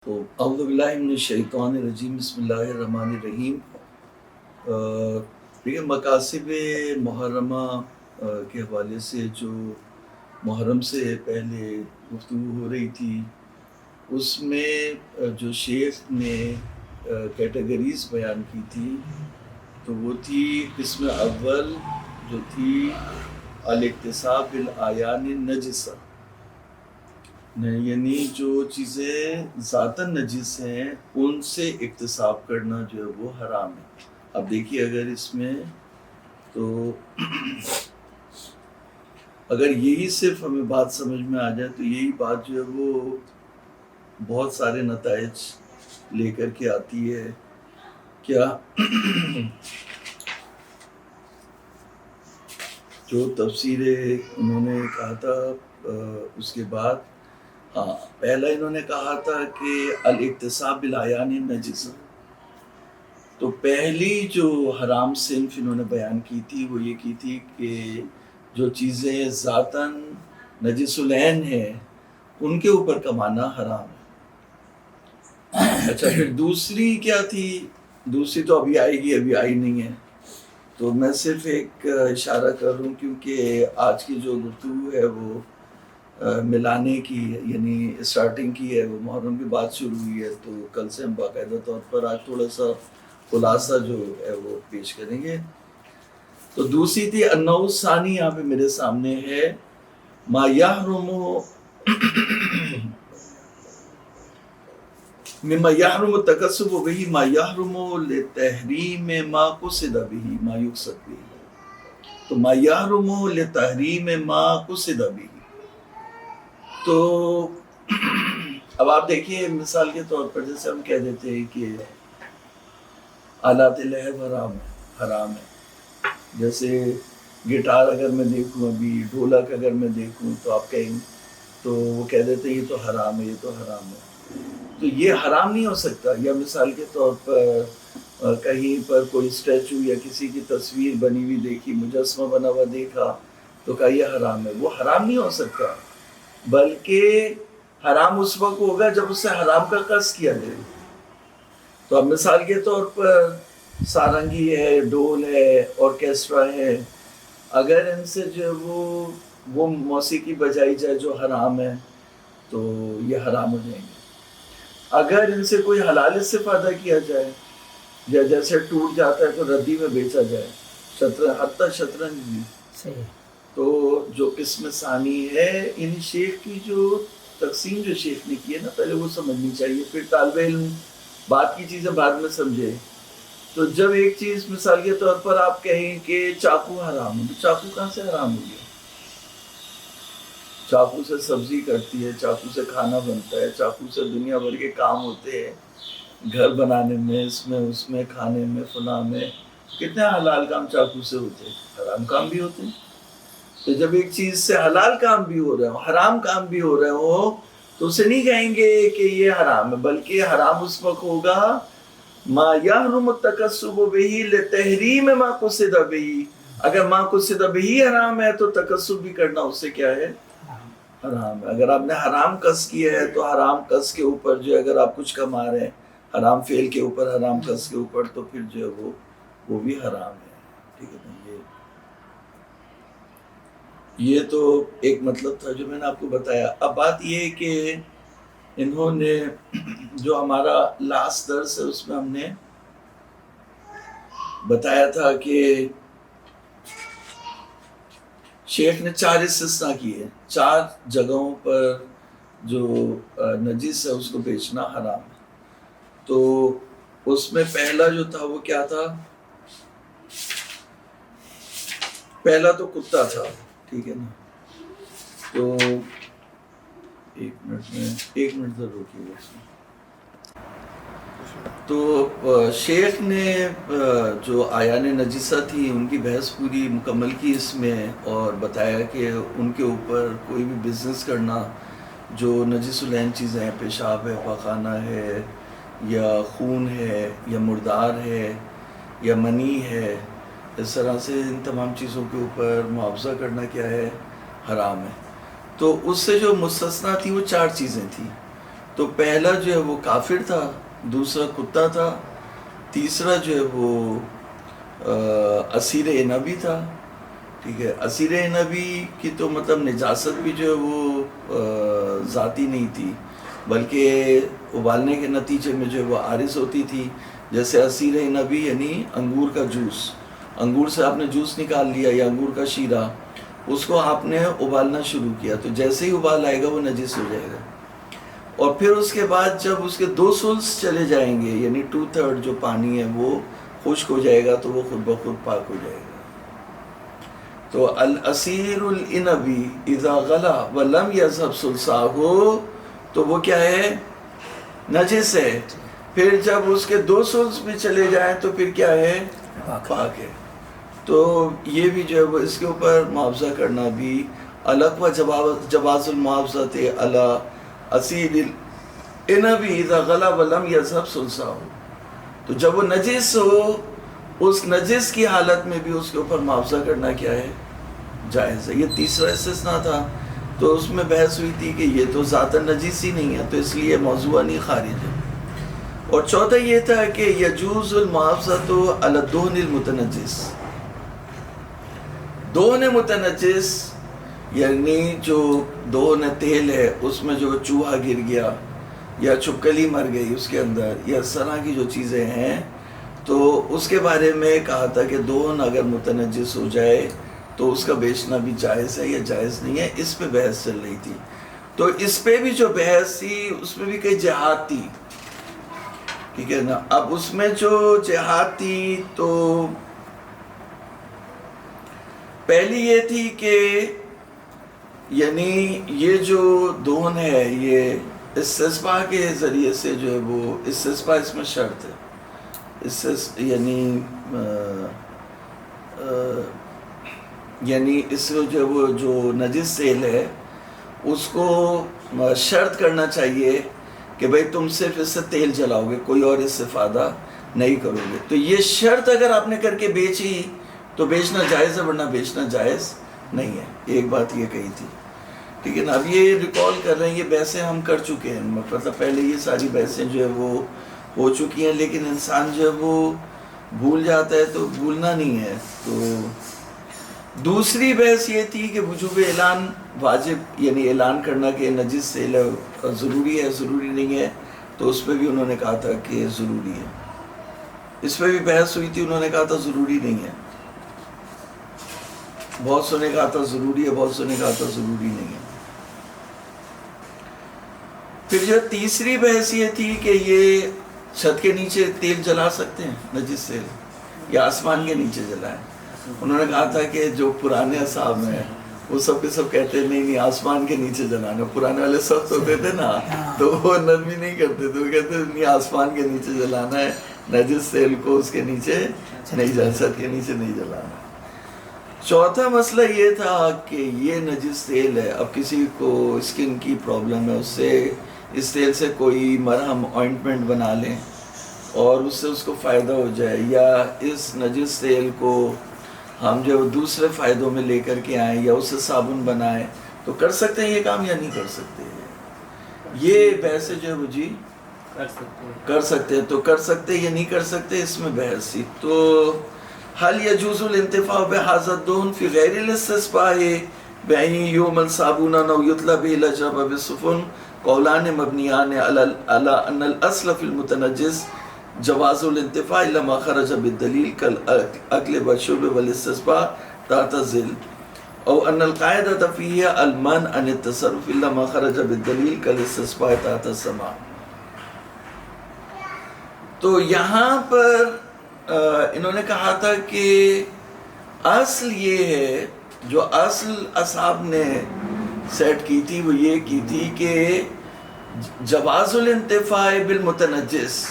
تو اعوذ باللہ من الشیطان الرجیم بسم اللہ الرحمن الرحیم۔ دیکھیں مقاصد محرمہ کے حوالے سے جو محرم سے پہلے گفتگو ہو رہی تھی، اس میں جو شیخ نے کیٹیگریز بیان کی تھی تو وہ تھی قسم اول جو تھی الاکتساب بالاعیان النجسہ، یعنی جو چیزیں ذاتاً نجس ہیں ان سے اکتساب کرنا جو ہے وہ حرام ہے۔ اب دیکھیے اگر اس میں تو اگر یہی صرف ہمیں بات سمجھ میں آ جائے تو یہی بات جو ہے وہ بہت سارے نتائج لے کر کے آتی ہے۔ کیا جو تفسیر انہوں نے کہا تھا اس کے بعد پہلا انہوں نے کہا تھا کہ الاکتساب بالاعیان النجسہ، تو پہلی جو حرام صنف انہوں نے بیان کی تھی وہ یہ کی تھی کہ جو چیزیں ذاتاً نجس العین ہیں ان کے اوپر کمانا حرام ہے۔ اچھا پھر دوسری کیا تھی؟ دوسری تو ابھی آئے گی، ابھی آئی نہیں ہے، تو میں صرف ایک اشارہ کر رہا ہوں کیونکہ آج کی جو گفتگو ہے وہ ملانے کی یعنی اسٹارٹنگ کی ہے، وہ محرم کی بات شروع ہوئی ہے، تو کل سے ہم باقاعدہ طور پر آج تھوڑا سا خلاصہ جو ہے وہ پیش کریں گے۔ تو دوسری تھی النوع الثانی، یہاں پہ میرے سامنے ہے ما یحرم مما یحرم التکسب به ما یحرم لتحریم ما قصد به ما یقصد به، تو ما یحرم لتحریم ما قصد به، تو اب آپ دیکھیے مثال کے طور پر جیسے ہم کہہ دیتے ہیں کہ آلات لہو حرام ہے، جیسے گٹار اگر میں دیکھوں، ابھی ڈھولک اگر میں دیکھوں تو آپ کہیں تو وہ کہہ دیتے ہیں یہ تو حرام ہے، یہ تو حرام ہے، تو یہ حرام نہیں ہو سکتا۔ یا مثال کے طور پر کہیں پر کوئی اسٹیچو یا کسی کی تصویر بنی ہوئی دیکھی، مجسمہ بنا ہوا دیکھا تو کہا یہ حرام ہے، وہ حرام نہیں ہو سکتا، بلکہ حرام اس وقت ہوگا جب اس سے حرام کا قصد کیا جائے۔ تو اب مثال کے طور پر سارنگی ہے، ڈھول ہے، آرکیسٹرا ہے، اگر ان سے جو وہ موسیقی بجائی جائے جو حرام ہے تو یہ حرام ہو جائیں گے۔ اگر ان سے کوئی حلال استفادہ کیا جائے یا جیسے ٹوٹ جاتا ہے تو ردی میں بیچا جائے، حتیٰ شطرنج بھی، تو جو قسم ثانی ہے ان شیخ کی جو تقسیم جو شیخ نے کی ہے نا، پہلے وہ سمجھنی چاہیے، پھر طالب علم بات کی چیزیں بعد میں سمجھے۔ تو جب ایک چیز مثال کے طور پر آپ کہیں کہ چاقو حرام ہے، تو چاقو کہاں سے حرام ہو گیا؟ چاقو سے سبزی کٹتی ہے، چاقو سے کھانا بنتا ہے، چاقو سے دنیا بھر کے کام ہوتے ہیں، گھر بنانے میں، اس میں کھانے میں، فلاں میں، کتنے حلال کام چاقو سے ہوتے ہیں، حرام کام بھی ہوتے ہیں۔ تو جب ایک چیز سے حلال کام بھی ہو رہے ہو، حرام کام بھی ہو رہے ہو، تو اسے نہیں کہیں گے کہ یہ حرام ہے، بلکہ حرام اس وقت ہوگا ما یحرم التکسب به لتحریم ما قصد به۔ اگر ما قصد به حرام ہے تو تکسب بھی کرنا اس سے کیا ہے؟ حرام ہے۔ اگر آپ نے حرام قصد کیا ہے تو حرام قصد کے اوپر جو اگر آپ کچھ کما رہے ہیں حرام فعل کے اوپر، حرام قصد کے اوپر، تو پھر جو ہے وہ بھی حرام ہے۔ ٹھیک ہے نا؟ یہ تو ایک مطلب تھا جو میں نے آپ کو بتایا۔ اب بات یہ ہے کہ انہوں نے جو ہمارا لاسٹ درس ہے اس میں ہم نے بتایا تھا کہ شیخ نے 4 استثناء کیے، 4 جگہوں پر جو نجس ہے اس کو بیچنا حرام ہے۔ تو اس میں پہلا جو تھا وہ کیا تھا؟ پہلا تو کتا تھا، ٹھیک ہے نا؟ تو ایک منٹ ضرور روکیے گا اس میں۔ تو شیخ نے جو اعیان نجسہ تھی ان کی بحث پوری مکمل کی اس میں، اور بتایا کہ ان کے اوپر کوئی بھی بزنس کرنا جو نجس العین چیزیں ہیں، پیشاب ہے، پاخانہ ہے، یا خون ہے، یا مردار ہے، یا منی ہے، اس طرح سے ان تمام چیزوں کے اوپر معاوضہ کرنا کیا ہے؟ حرام ہے۔ تو اس سے جو مستثنیٰ تھی وہ 4 چیزیں تھیں۔ تو تو پہلا جو ہے وہ کافر تھا، دوسرا کتا تھا، تیسرا جو ہے وہ اسیر نبی تھا. ٹھیک ہے، اسیر نبی کی تو مطلب نجاست بھی جو ہے وہ ذاتی نہیں تھی، بلکہ ابالنے کے نتیجے میں جو ہے وہ عارض ہوتی تھی. جیسے اسیر نبی یعنی انگور کا جوس، انگور سے آپ نے جوس نکال لیا یا انگور کا شیرہ، اس کو آپ نے ابالنا شروع کیا تو جیسے ہی ابال آئے گا وہ نجس ہو جائے گا. اور پھر اس کے بعد جب اس کے 2 سولس چلے جائیں گے، یعنی 2/3 جو پانی ہے وہ خشک ہو جائے گا تو وہ خود بخود پاک ہو جائے گا. تو الاسیر العنبی اذا غلا ولم یذهب ثلثاہ، تو وہ کیا ہے؟ نجس ہے. پھر جب اس کے 2 سولس بھی چلے جائیں تو پھر کیا ہے؟ پاک ہے. تو یہ بھی جو ہے وہ اس کے اوپر معاوضہ کرنا بھی الگ و جواز المعاوضۃ علی اسیر العنبی اذا غلا ولم یذهب ثلثاہ. تو جب وہ نجس ہو، اس نجس کی حالت میں بھی اس کے اوپر معاوضہ کرنا کیا ہے؟ جائز ہے. یہ تیسرا استثناء تھا. تو اس میں بحث ہوئی تھی کہ یہ تو ذاتاً نجس ہی نہیں ہے تو اس لیے موضوع نہیں خارج ہے. اور چوتھا یہ تھا کہ یجوز المعاوضۃ علی الدہن المتنجس. دہن متنجس یعنی جو دہن تیل ہے اس میں جو چوہا گر گیا یا چھپکلی مر گئی اس کے اندر یا اس طرح کی جو چیزیں ہیں، تو اس کے بارے میں کہا تھا کہ دہن اگر متنجس ہو جائے تو اس کا بیچنا بھی جائز ہے یا جائز نہیں ہے. اس پہ بحث چل رہی تھی. تو اس پہ بھی جو بحث تھی اس میں بھی کئی جہات تھی. ٹھیک ہے نا. اب اس میں جو جہات تھی تو پہلی یہ تھی کہ یعنی یہ جو دہن ہے یہ استثباء کے ذریعے سے جو ہے وہ استثباء اس میں شرط ہے. یعنی اس کو جو وہ جو نجس تیل ہے اس کو شرط کرنا چاہیے کہ بھئی تم صرف اس سے تیل جلاؤ گے، کوئی اور استفادہ نہیں کرو گے. تو یہ شرط اگر آپ نے کر کے بیچی تو بیچنا جائز ہے، ورنہ بیچنا جائز نہیں ہے. ایک بات یہ کہی تھی. ٹھیک ہے نا. اب یہ ریکال کر رہے ہیں، یہ بحثیں ہم کر چکے ہیں، مطلب پہلے یہ ساری بحثیں جو ہے وہ ہو چکی ہیں، لیکن انسان جو ہے وہ بھول جاتا ہے تو بھولنا نہیں ہے. تو دوسری بحث یہ تھی کہ وجوب اعلان واجب، یعنی اعلان کرنا کہ نجس تیل ضروری ہے ضروری نہیں ہے. تو اس پہ بھی انہوں نے کہا تھا کہ ضروری ہے. اس پہ بھی بحث ہوئی تھی، انہوں نے کہا تھا ضروری نہیں ہے. بہت سو نے کہا تھا ضروری ہے، بہت سو نے کہا تھا ضروری نہیں ہے. پھر جو تیسری بحث یہ تھی کہ یہ چھت کے نیچے تیل جلا سکتے ہیں نجس تیل یا آسمان کے نیچے جلائیں. انہوں نے کہا تھا کہ جو پرانے اصحاب ہیں وہ سب کے سب کہتے ہیں نہیں آسمان کے نیچے جلانا. پرانے والے سخت ہوتے تھے نا تو وہ نرمی نہیں کرتے تھے، وہ کہتے ہیں نہیں آسمان کے نیچے جلانا ہے، نجس تیل کو اس کے نیچے نہیں جلا، چھت کے نیچے نہیں جلانا. چوتھا مسئلہ یہ تھا کہ یہ نجس تیل ہے، اب کسی کو اسکن کی پرابلم ہے، اس تیل سے کوئی مرہم آئنٹمنٹ بنا لیں اور اس سے اس کو فائدہ ہو جائے، یا اس نجس تیل کو ہم جو دوسرے فائدوں میں لے کر کے آئیں یا اسے صابن بنائیں، تو کر سکتے ہیں یہ کام یا نہیں کر سکتے. یہ بحث جو ہے وہ جی کر سکتے ہیں، تو کر سکتے یا نہیں کر سکتے اس میں بحث تھی. تو هل يجوز الانتفاع بهذا الدهن في غير الاستسقاء بأن يعمل صابونا أو يطلب الأجرب بالسفن؟ قولان مبنيان على أن الأصل في المتنجس جواز الانتفاع إلا ما خرج بالدليل كالأكل والشرب والاستسقاء تحت الظل، أو أن القاعدة فيه المنع عن التصرف إلا ما خرج بالدليل كالاستسقاء تحت السماع. تو یہاں پر انہوں نے کہا تھا کہ اصل یہ ہے، جو اصل اصحاب نے سیٹ کی تھی وہ یہ کی تھی کہ جواز الانتفاع بالمتنجس،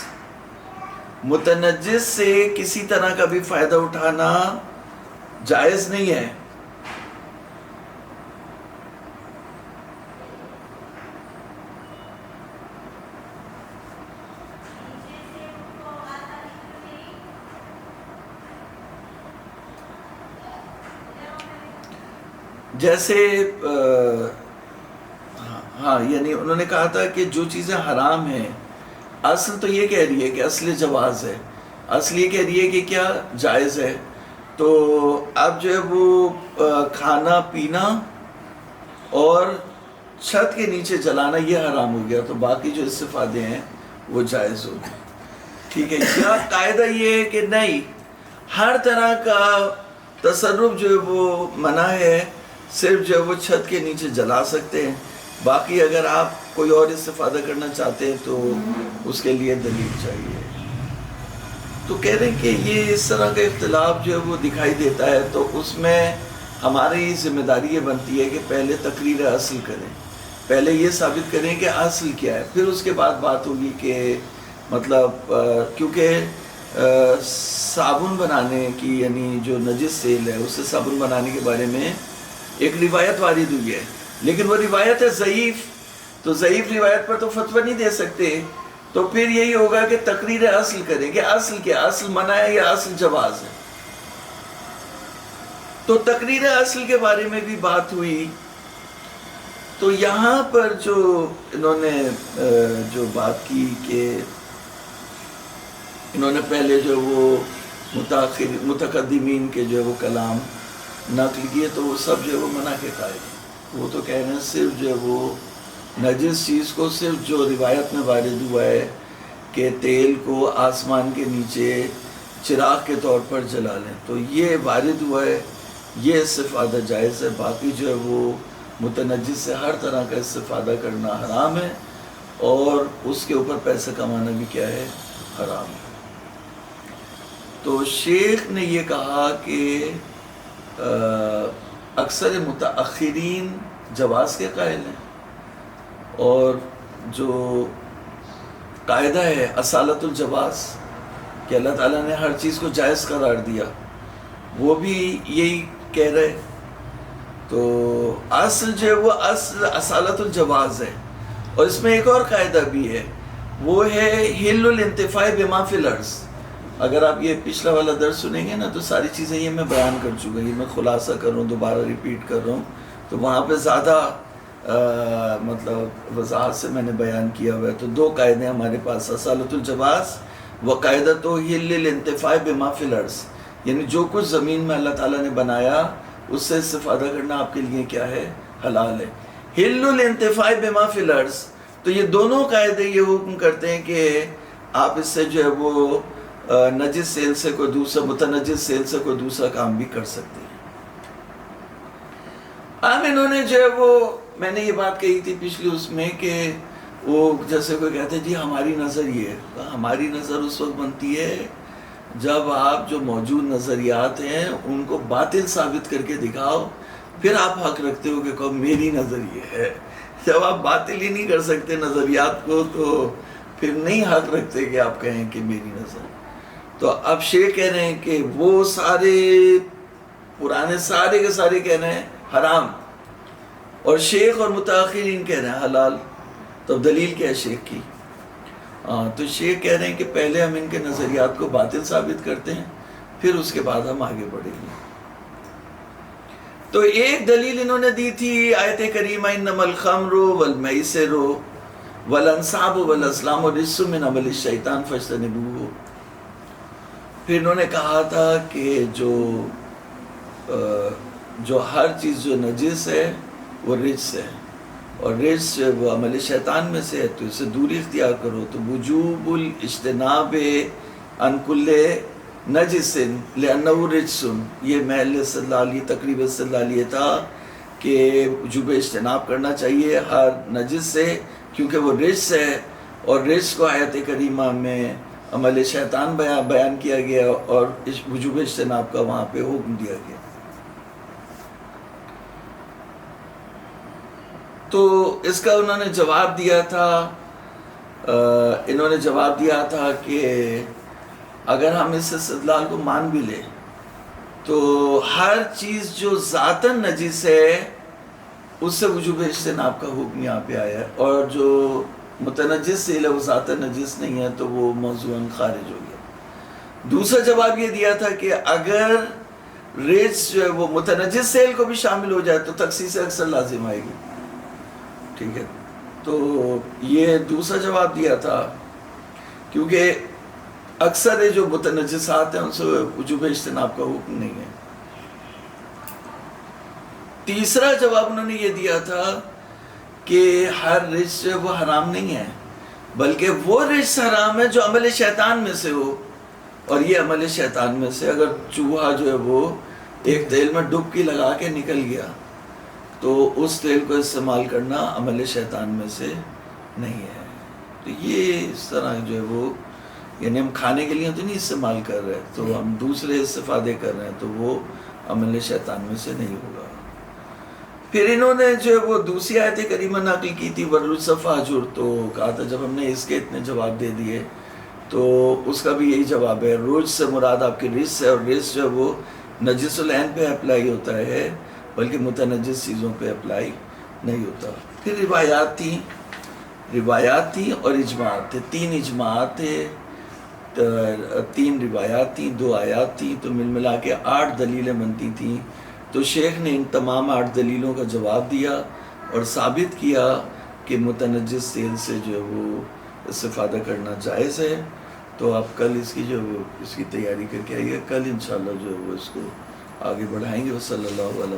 متنجس سے کسی طرح کا بھی فائدہ اٹھانا جائز نہیں ہے. جیسے ہاں یعنی انہوں نے کہا تھا کہ جو چیزیں حرام ہیں، اصل تو یہ کہہ رہی ہے کہ اصل جواز ہے، اصل یہ کہہ رہی ہے کہ کیا جائز ہے. تو اب جو ہے وہ کھانا پینا اور چھت کے نیچے جلانا یہ حرام ہو گیا، تو باقی جو استفادے ہیں وہ جائز ہو گئے. ٹھیک ہے. کیا قاعدہ یہ ہے کہ نہیں، ہر طرح کا تصرف جو ہے وہ منع ہے، صرف جو ہے وہ چھت کے نیچے جلا سکتے ہیں، باقی اگر آپ کوئی اور استفادہ کرنا چاہتے ہیں تو اس کے لیے دلیل چاہیے. تو کہہ رہے ہیں کہ یہ اس طرح کا اختلاف جو ہے وہ دکھائی دیتا ہے، تو اس میں ہماری ذمہ داری یہ بنتی ہے کہ پہلے تقریر اصل کریں، پہلے یہ ثابت کریں کہ اصل کیا ہے، پھر اس کے بعد بات ہوگی کہ مطلب کیونکہ صابن بنانے کی یعنی جو نجس تیل ہے اس سے صابن بنانے کے بارے میں ایک روایت وارد ہوئی ہے، لیکن وہ روایت ہے ضعیف، تو ضعیف روایت پر تو فتویٰ نہیں دے سکتے. تو پھر یہی ہوگا کہ تقریر اصل کریں کہ اصل کیا، اصل منع ہے یا اصل جواز ہے. تو تقریر اصل کے بارے میں بھی بات ہوئی. تو یہاں پر جو انہوں نے جو بات کی کہ انہوں نے پہلے جو وہ متقدمین کے جو ہے وہ کلام نقل کیے، تو وہ سب جو ہے وہ منع کے قائل ہیں. وہ تو کہہ رہے ہیں صرف جو ہے وہ نجس چیز کو، صرف جو روایت میں وارد ہوا ہے کہ تیل کو آسمان کے نیچے چراغ کے طور پر جلا لیں، تو یہ وارد ہوا ہے، یہ استفادہ جائز ہے. باقی جو ہے وہ متنجس سے ہر طرح کا استفادہ کرنا حرام ہے، اور اس کے اوپر پیسہ کمانا بھی کیا ہے، حرام ہے. تو شیخ نے یہ کہا کہ اکثر متاخرین جواز کے قائل ہیں، اور جو قاعدہ ہے اصالت الجواز کہ اللہ تعالیٰ نے ہر چیز کو جائز قرار دیا، وہ بھی یہی کہہ رہے. تو اصل جو ہے وہ اصل اصالت الجواز ہے. اور اس میں ایک اور قاعدہ بھی ہے، وہ ہے حل الانتفاع بما فی الارض. اگر آپ یہ پچھلا والا درس سنیں گے نا تو ساری چیزیں یہ میں بیان کر چکا، یہ میں خلاصہ کر رہا ہوں، دوبارہ ریپیٹ کر رہا ہوں، تو وہاں پہ زیادہ مطلب وضاحت سے میں نے بیان کیا ہوا ہے. تو دو قاعدے ہمارے پاس، اصالت الجواز و قاعدۃ حل الانتفاع بما فی الارض، یعنی جو کچھ زمین میں اللہ تعالیٰ نے بنایا اس سے استفادہ کرنا آپ کے لیے کیا ہے، حلال ہے. حل الانتفاع بما فی الارض، تو یہ دونوں قاعدے یہ حکم کرتے ہیں کہ آپ اس سے جو ہے وہ نجس سیل سے کوئی دوسرا، متنجس سیل سے کوئی دوسرا کام بھی کر سکتے ہیں. اب انہوں نے جو ہے وہ، میں نے یہ بات کہی تھی پچھلی اس میں کہ وہ جیسے کوئی کہتے ہیں جی ہماری نظر یہ ہے، ہماری نظر اس وقت بنتی ہے جب آپ جو موجود نظریات ہیں ان کو باطل ثابت کر کے دکھاؤ، پھر آپ حق رکھتے ہو کہ کہو میری نظر یہ ہے. جب آپ باطل ہی نہیں کر سکتے نظریات کو تو پھر نہیں حق رکھتے کہ آپ کہیں کہ میری نظر. تو اب شیخ کہہ رہے ہیں کہ وہ سارے پرانے سارے کے سارے کہہ رہے ہیں حرام، اور شیخ اور متاخرین کہہ رہے ہیں حلال. تو دلیل کیا ہے شیخ کی؟ تو شیخ کہہ رہے ہیں کہ پہلے ہم ان کے نظریات کو باطل ثابت کرتے ہیں، پھر اس کے بعد ہم آگے بڑھیں گے. تو ایک دلیل انہوں نے دی تھی آیت کریمہ انما الخمر والمیسر والانصاب والازلام رجس من عمل الشیطان فاجتنبوہ. پھر انہوں نے کہا تھا کہ جو ہر چیز جو نجس ہے وہ رجس ہے، اور رجس وہ عمل شیطان میں سے ہے، تو اس سے دوری اختیار کرو. تو وجوب الاجتناب عن کل نجس لأنہ رجس، یہ محل استدلالی تقریب استدلالی تھا کہ وجوب اجتناب کرنا چاہیے ہر نجس سے کیونکہ وہ رجس ہے، اور رجس کو آیت کریمہ میں عمل شیطان بیان کیا گیا اور وجوب اجتناب کا وہاں پہ حکم دیا گیا. تو اس کا انہوں نے جواب دیا تھا، انہوں نے جواب دیا تھا کہ اگر ہم اس استدلال کو مان بھی لیں تو ہر چیز جو ذاتاً نجس ہے اس سے وجوب اجتناب کا حکم یہاں پہ آیا ہے، اور جو متنجس سیل ہے وہ ذاتاً نجس نہیں ہے تو وہ موضوعاً خارج ہو گیا. دوسرا جواب یہ دیا تھا کہ اگر رجس جو ہے وہ متنجس سیل کو بھی شامل ہو جائے تو تخصیص اکثر لازم آئے گی. ٹھیک ہے، تو یہ دوسرا جواب دیا تھا، کیونکہ اکثر جو متنجسات ہیں ان سے وجوب اجتناب کا حکم نہیں ہے۔ تیسرا جواب انہوں نے یہ دیا تھا کہ ہر رجس جو ہے وہ حرام نہیں ہے، بلکہ وہ رجس حرام ہے جو عمل شیطان میں سے ہو، اور یہ عمل شیطان میں سے اگر چوہا جو ہے وہ ایک تیل میں ڈبکی لگا کے نکل گیا تو اس تیل کو استعمال کرنا عمل شیطان میں سے نہیں ہے۔ تو یہ اس طرح جو ہے وہ یعنی ہم کھانے کے لیے تو نہیں استعمال کر رہے، تو ہم دوسرے استفادے کر رہے ہیں تو وہ عمل شیطان میں سے نہیں ہوگا۔ پھر انہوں نے جو ہے وہ دوسری آیت کریمہ نقل کی تھی وَالرُّجْزَ فَاهْجُرْ، تو کہا تھا جب ہم نے اس کے اتنے جواب دے دیے تو اس کا بھی یہی جواب ہے، رجس سے مراد آپ کی رجس ہے، اور رجس جو ہے وہ نجس العین پہ اپلائی ہوتا ہے بلکہ متنجس چیزوں پہ اپلائی نہیں ہوتا۔ پھر روایات تھیں اور اجماعات تھے، 3 اجماعات تھے، 3 روایات تھیں، 2 آیات تھیں، تو مل ملا کے 8 دلیلیں بنتی تھیں۔ تو شیخ نے ان تمام 8 دلیلوں کا جواب دیا اور ثابت کیا کہ متنجس تیل سے جو ہے وہ استفادہ کرنا جائز ہے۔ تو آپ کل اس کی جو ہے وہ اس کی تیاری کر کے آئیے، کل انشاءاللہ جو ہے وہ اس کو آگے بڑھائیں گے۔ وصلی اللہ علیہ